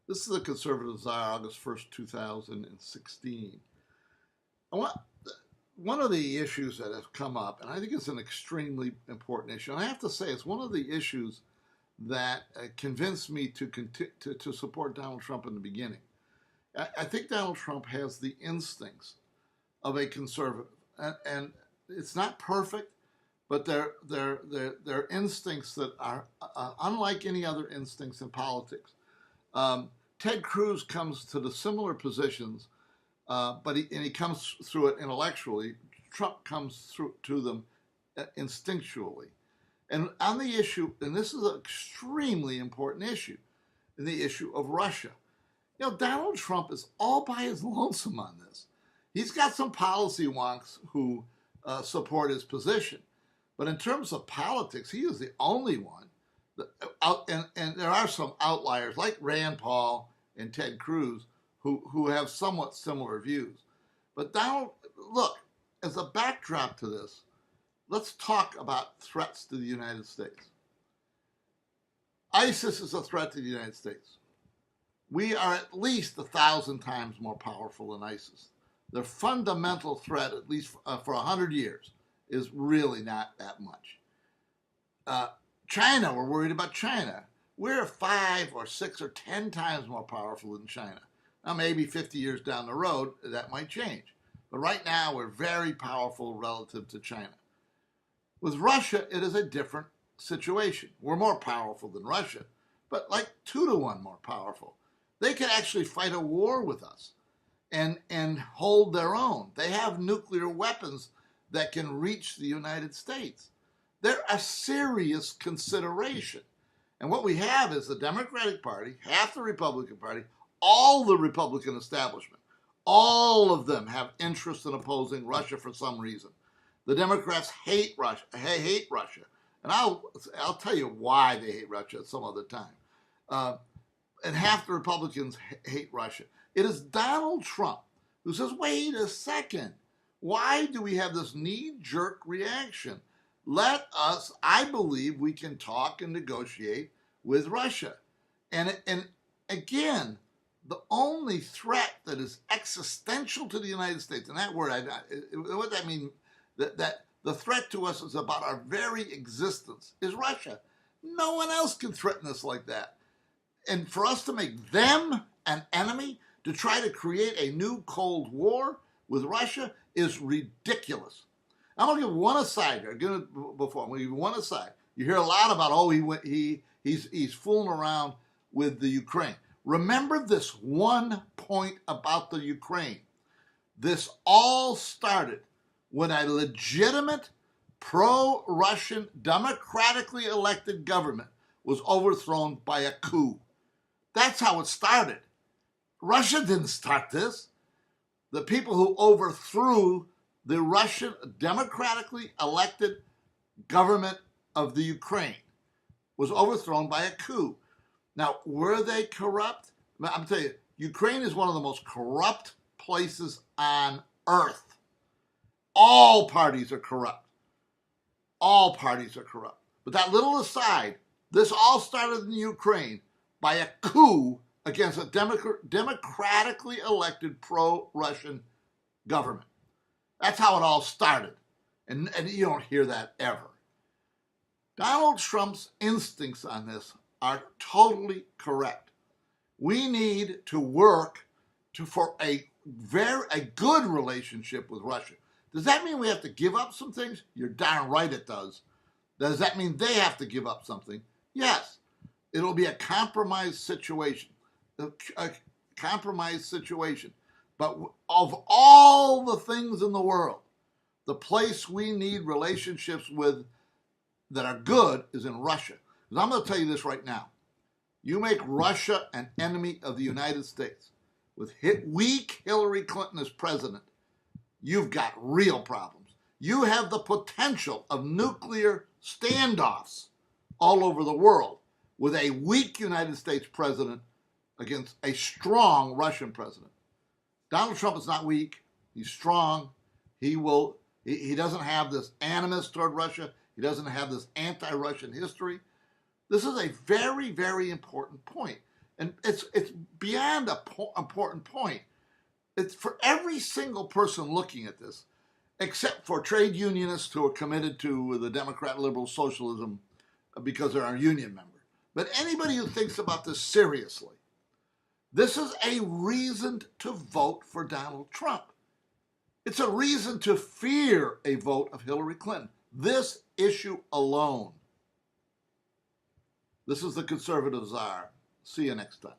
This is the Conservative Czar, August 1st, 2016. I want, one of the issues that has come up, and I think it's an extremely important issue, and I have to say it's one of the issues that convinced me to support Donald Trump in the beginning. I think Donald Trump has the instincts of a conservative, and it's not perfect, but they're instincts that are unlike any other instincts in politics. Ted Cruz comes to the similar positions, but he comes through it intellectually. Trump comes through to them instinctually. And on the issue, and this is an extremely important issue, in the issue of Russia. Donald Trump is all by his lonesome on this. He's got some policy wonks who support his position. But in terms of politics, he is the only one. And there are some outliers like Rand Paul and Ted Cruz who have somewhat similar views. But Donald, look, as a backdrop to this, let's talk about threats to the United States. ISIS is a threat to the United States. We are at least 1,000 times more powerful than ISIS. Their fundamental threat, at least for 100 years, is really not that much. China, we're worried about China. We're 5 or 6 or 10 times more powerful than China. Now, maybe 50 years down the road, that might change. But right now, we're very powerful relative to China. With Russia, it is a different situation. We're more powerful than Russia, but like 2 to 1 more powerful. They could actually fight a war with us and hold their own. They have nuclear weapons that can reach the United States. They're a serious consideration. And what we have is the Democratic Party, half the Republican Party, all the Republican establishment. All of them have interest in opposing Russia for some reason. The Democrats hate Russia, and I'll tell you why they hate Russia at some other time. And half the Republicans hate Russia. It is Donald Trump who says, wait a second, why do we have this knee-jerk reaction? Let us, I believe we can talk and negotiate with Russia. And again, the only threat that is existential to the United States, and that word, what that means, that the threat to us is about our very existence, is Russia. No one else can threaten us like that. And for us to make them an enemy, to try to create a new Cold War with Russia, is ridiculous. I'm going to give one aside here. I'm going to give one aside. You hear a lot about, he's fooling around with the Ukraine. Remember this one point about the Ukraine. This all started when a legitimate pro-Russian, democratically elected government was overthrown by a coup. That's how it started. Russia didn't start this. The people who overthrew the Russian democratically elected government of the Ukraine was overthrown by a coup. Now, were they corrupt? I'm telling you, Ukraine is one of the most corrupt places on earth. All parties are corrupt. All parties are corrupt. But that little aside, this all started in Ukraine by a coup against a democratically elected pro-Russian government. That's how it all started. And you don't hear that ever. Donald Trump's instincts on this are totally correct. We need to work for a good relationship with Russia. Does that mean we have to give up some things? You're darn right it does. Does that mean they have to give up something? Yes. It'll be a compromised situation. A compromised situation. But of all the things in the world, the place we need relationships with that are good is in Russia. Because I'm going to tell you this right now. You make Russia an enemy of the United States with weak Hillary Clinton as president, you've got real problems. You have the potential of nuclear standoffs all over the world with a weak United States president against a strong Russian president. Donald Trump is not weak. He's strong. He doesn't have this animus toward Russia. He doesn't have this anti-Russian history. This is a very, very important point. And it's beyond a important point. It's for every single person looking at this, except for trade unionists who are committed to the Democrat liberal socialism because they're a union member. But anybody who thinks about this seriously, this is a reason to vote for Donald Trump. It's a reason to fear a vote of Hillary Clinton. This issue alone. This is the Conservative Czar. See you next time.